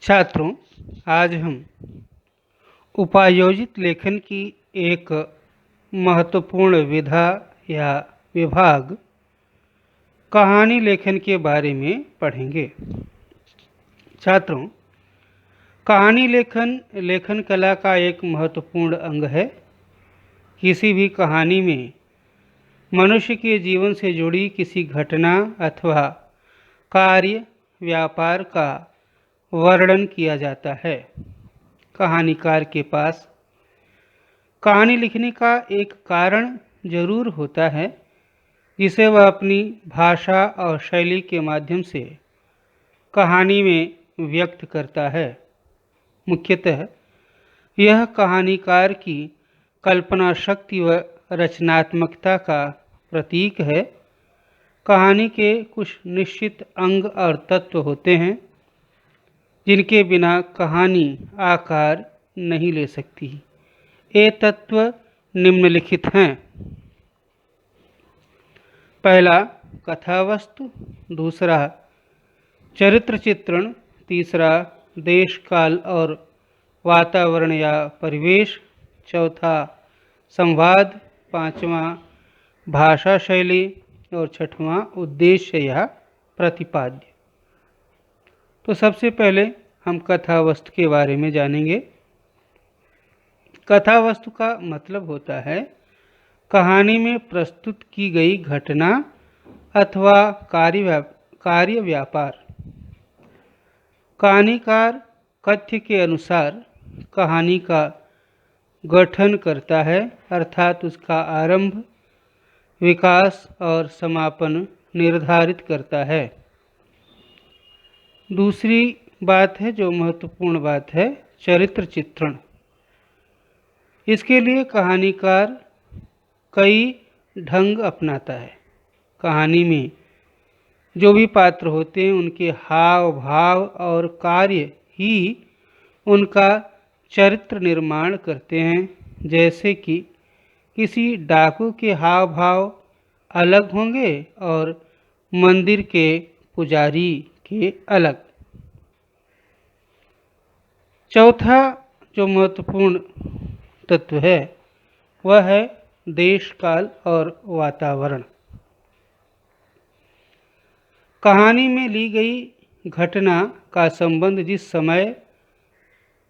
छात्रों, आज हम उपायोजित लेखन की एक महत्वपूर्ण विधा या विभाग कहानी लेखन के बारे में पढ़ेंगे। छात्रों, कहानी लेखन लेखन कला का एक महत्वपूर्ण अंग है। किसी भी कहानी में मनुष्य के जीवन से जुड़ी किसी घटना अथवा कार्य व्यापार का वर्णन किया जाता है। कहानीकार के पास कहानी लिखने का एक कारण जरूर होता है, जिसे वह अपनी भाषा और शैली के माध्यम से कहानी में व्यक्त करता है। मुख्यतः यह कहानीकार की कल्पना शक्ति व रचनात्मकता का प्रतीक है। कहानी के कुछ निश्चित अंग और तत्व होते हैं, जिनके बिना कहानी आकार नहीं ले सकती। ये तत्व निम्नलिखित हैं। पहला, कथावस्तु। दूसरा, चरित्र चित्रण। तीसरा, देश काल और वातावरण या परिवेश। चौथा, संवाद। पांचवा, भाषा शैली। और छठवां, उद्देश्य या प्रतिपाद्य। तो सबसे पहले हम कथावस्तु के बारे में जानेंगे। कथावस्तु का मतलब होता है कहानी में प्रस्तुत की गई घटना अथवा कार्य व्यापार। कहानीकार कथ्य के अनुसार कहानी का गठन करता है, अर्थात उसका आरंभ, विकास और समापन निर्धारित करता है। दूसरी बात है जो महत्वपूर्ण बात है, चरित्र चित्रण। इसके लिए कहानीकार कई ढंग अपनाता है। कहानी में जो भी पात्र होते हैं उनके हाव भाव और कार्य ही उनका चरित्र निर्माण करते हैं। जैसे कि किसी डाकू के हाव भाव अलग होंगे और मंदिर के पुजारी के अलग। चौथा जो महत्वपूर्ण तत्व है वह है देश काल और वातावरण। कहानी में ली गई घटना का संबंध जिस समय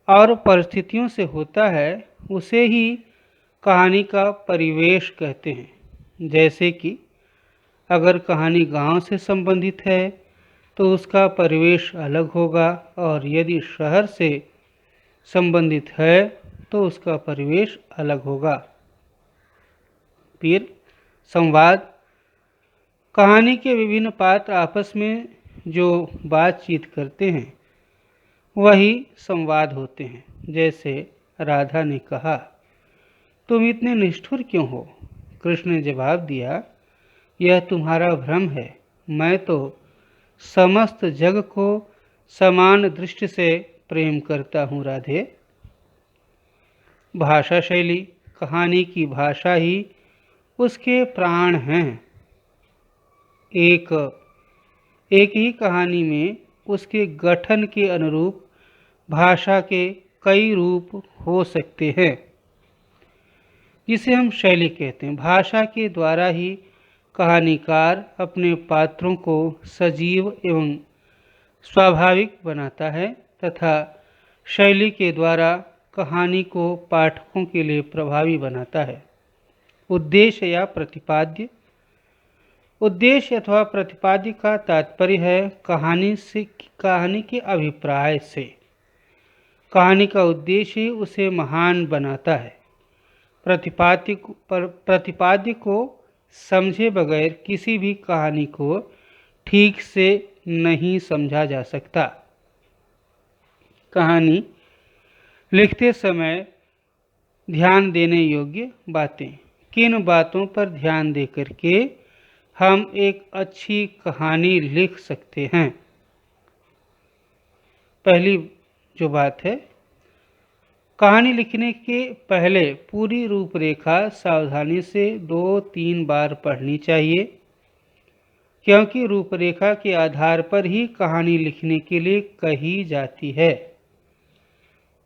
और परिस्थितियों से होता है उसे ही कहानी का परिवेश कहते हैं। जैसे कि अगर कहानी गांव से संबंधित है तो उसका परिवेश अलग होगा, और यदि शहर से संबंधित है तो उसका परिवेश अलग होगा। फिर संवाद। कहानी के विभिन्न पात्र आपस में जो बातचीत करते हैं वही संवाद होते हैं। जैसे राधा ने कहा, तुम इतने निष्ठुर क्यों हो? कृष्ण ने जवाब दिया, यह तुम्हारा भ्रम है। मैं तो समस्त जग को समान दृष्टि से प्रेम करता हूँ राधे। भाषा शैली। कहानी की भाषा ही उसके प्राण हैं। एक ही कहानी में उसके गठन के अनुरूप भाषा के कई रूप हो सकते हैं, जिसे हम शैली कहते हैं। भाषा के द्वारा ही कहानीकार अपने पात्रों को सजीव एवं स्वाभाविक बनाता है तथा शैली के द्वारा कहानी को पाठकों के लिए प्रभावी बनाता है। उद्देश्य या प्रतिपाद्य। उद्देश्य अथवा प्रतिपाद्य का तात्पर्य है कहानी के अभिप्राय से। कहानी का उद्देश्य ही उसे महान बनाता है। प्रतिपाद्य को समझे बगैर किसी भी कहानी को ठीक से नहीं समझा जा सकता। कहानी लिखते समय ध्यान देने योग्य बातें। किन बातों पर ध्यान देकर के हम एक अच्छी कहानी लिख सकते हैं? पहली जो बात है, कहानी लिखने के पहले पूरी रूपरेखा सावधानी से 2-3 बार पढ़नी चाहिए। क्योंकि रूपरेखा के आधार पर ही कहानी लिखने के लिए कही जाती है।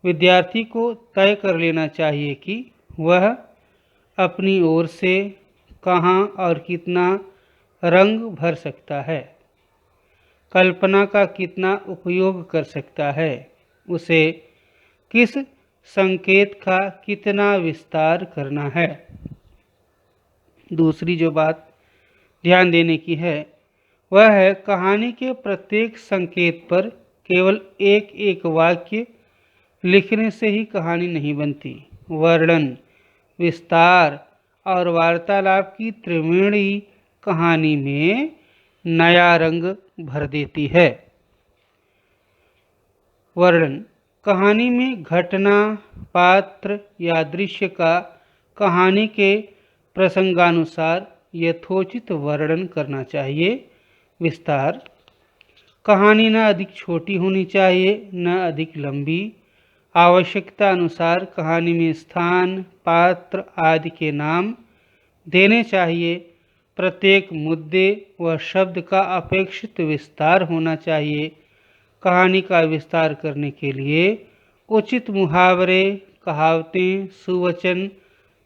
विद्यार्थी को तय कर लेना चाहिए कि वह अपनी ओर से कहाँ और कितना रंग भर सकता है, कल्पना का कितना उपयोग कर सकता है, उसे किस संकेत का कितना विस्तार करना है। दूसरी जो बात ध्यान देने की है वह है कहानी के प्रत्येक संकेत पर केवल एक एक वाक्य लिखने से ही कहानी नहीं बनती। वर्णन, विस्तार और वार्तालाप की त्रिवेणी कहानी में नया रंग भर देती है। वर्णन, कहानी में घटना, पात्र या दृश्य का कहानी के प्रसंगानुसार यथोचित वर्णन करना चाहिए। विस्तार, कहानी न अधिक छोटी होनी चाहिए न अधिक लंबी। आवश्यकता अनुसार कहानी में स्थान, पात्र आदि के नाम देने चाहिए। प्रत्येक मुद्दे व शब्द का अपेक्षित विस्तार होना चाहिए। कहानी का विस्तार करने के लिए उचित मुहावरे, कहावतें, सुवचन,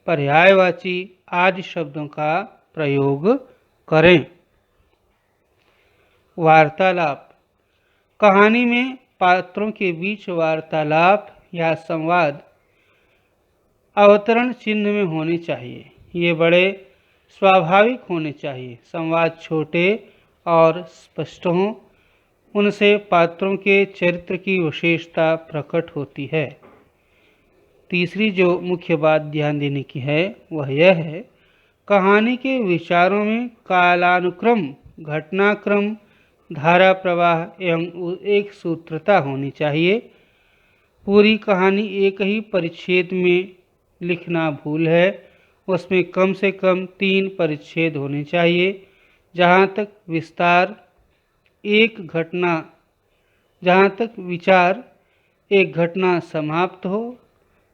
पर्यायवाची आदि शब्दों का प्रयोग करें। वार्तालाप, कहानी में पात्रों के बीच वार्तालाप या संवाद अवतरण चिन्ह में होने चाहिए। ये बड़े स्वाभाविक होने चाहिए। संवाद छोटे और स्पष्ट हों, उनसे पात्रों के चरित्र की विशेषता प्रकट होती है। तीसरी जो मुख्य बात ध्यान देने की है वह यह है कहानी के विचारों में कालानुक्रम, घटनाक्रम, धारा प्रवाह एवं एक सूत्रता होनी चाहिए। पूरी कहानी एक ही परिच्छेद में लिखना भूल है। उसमें कम से कम 3 परिच्छेद होने चाहिए। जहाँ तक विचार एक घटना समाप्त हो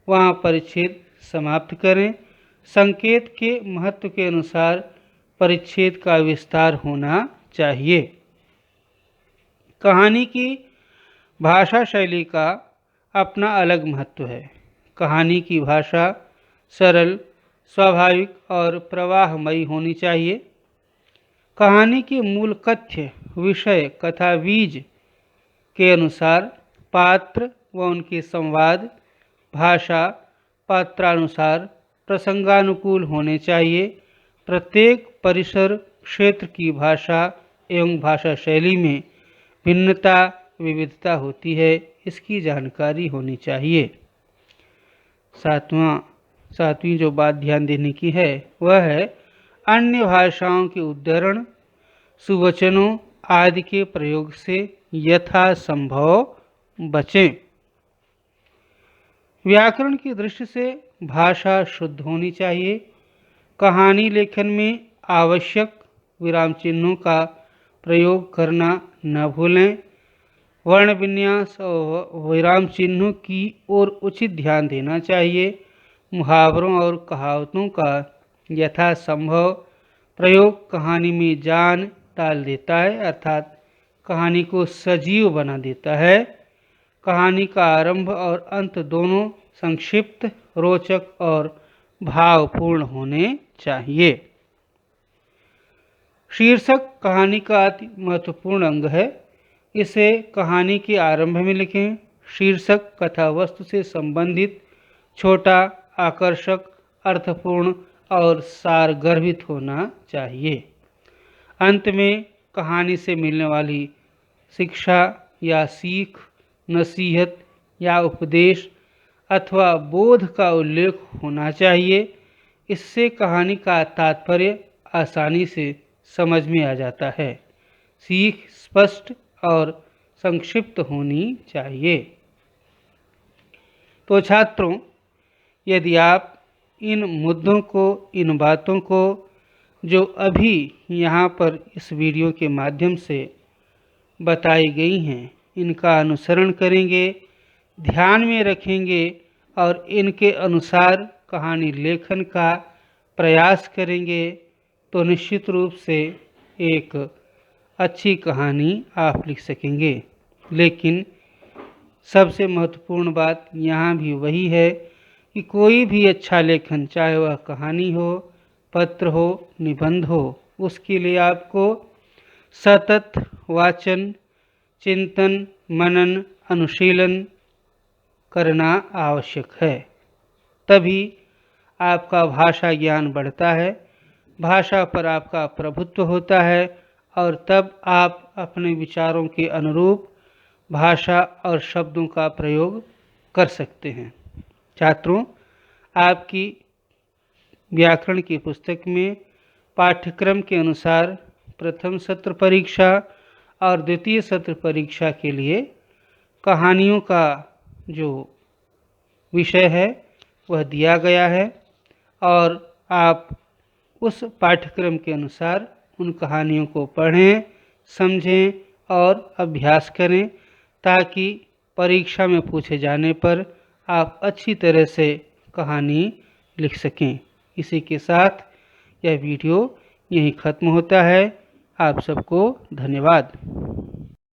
वहाँ परिच्छेद समाप्त करें। संकेत के महत्व के अनुसार परिच्छेद का विस्तार होना चाहिए। कहानी की भाषा शैली का अपना अलग महत्व है। कहानी की भाषा सरल, स्वाभाविक और प्रवाहमयी होनी चाहिए। कहानी के मूल कथ्य, विषय, कथा बीज के अनुसार पात्र व उनके संवाद, भाषा पात्रानुसार प्रसंगानुकूल होने चाहिए। प्रत्येक परिसर क्षेत्र की भाषा एवं भाषा शैली में भिन्नता, विविधता होती है, इसकी जानकारी होनी चाहिए। सातवीं जो बात ध्यान देने की है वह है अन्य भाषाओं के उद्धरण, सुवचनों आदि के प्रयोग से यथासंभव बचें। व्याकरण की दृष्टि से भाषा शुद्ध होनी चाहिए। कहानी लेखन में आवश्यक विराम चिन्हों का प्रयोग करना न भूलें। वर्ण विन्यास और विराम चिन्हों की ओर उचित ध्यान देना चाहिए। मुहावरों और कहावतों का यथासंभव प्रयोग कहानी में जान डाल देता है, अर्थात कहानी को सजीव बना देता है। कहानी का आरंभ और अंत दोनों संक्षिप्त, रोचक और भावपूर्ण होने चाहिए। शीर्षक कहानी का अति महत्वपूर्ण अंग है। इसे कहानी के आरंभ में लिखें। शीर्षक कथा वस्तु से संबंधित, छोटा, आकर्षक, अर्थपूर्ण और सारगर्भित होना चाहिए। अंत में कहानी से मिलने वाली शिक्षा या सीख, नसीहत या उपदेश अथवा बोध का उल्लेख होना चाहिए। इससे कहानी का तात्पर्य आसानी से समझ में आ जाता है। सीख स्पष्ट और संक्षिप्त होनी चाहिए। तो छात्रों, यदि आप इन मुद्दों को, इन बातों को जो अभी यहाँ पर इस वीडियो के माध्यम से बताई गई हैं, इनका अनुसरण करेंगे, ध्यान में रखेंगे और इनके अनुसार कहानी लेखन का प्रयास करेंगे तो निश्चित रूप से एक अच्छी कहानी आप लिख सकेंगे। लेकिन सबसे महत्वपूर्ण बात यहाँ भी वही है कि कोई भी अच्छा लेखन, चाहे वह कहानी हो, पत्र हो, निबंध हो, उसके लिए आपको सतत वाचन, चिंतन, मनन, अनुशीलन करना आवश्यक है। तभी आपका भाषा ज्ञान बढ़ता है, भाषा पर आपका प्रभुत्व होता है और तब आप अपने विचारों के अनुरूप भाषा और शब्दों का प्रयोग कर सकते हैं। छात्रों, आपकी व्याकरण की पुस्तक में पाठ्यक्रम के अनुसार प्रथम सत्र परीक्षा और द्वितीय सत्र परीक्षा के लिए कहानियों का जो विषय है वह दिया गया है और आप उस पाठ्यक्रम के अनुसार उन कहानियों को पढ़ें, समझें और अभ्यास करें ताकि परीक्षा में पूछे जाने पर आप अच्छी तरह से कहानी लिख सकें। इसी के साथ यह वीडियो यहीं ख़त्म होता है। आप सबको धन्यवाद।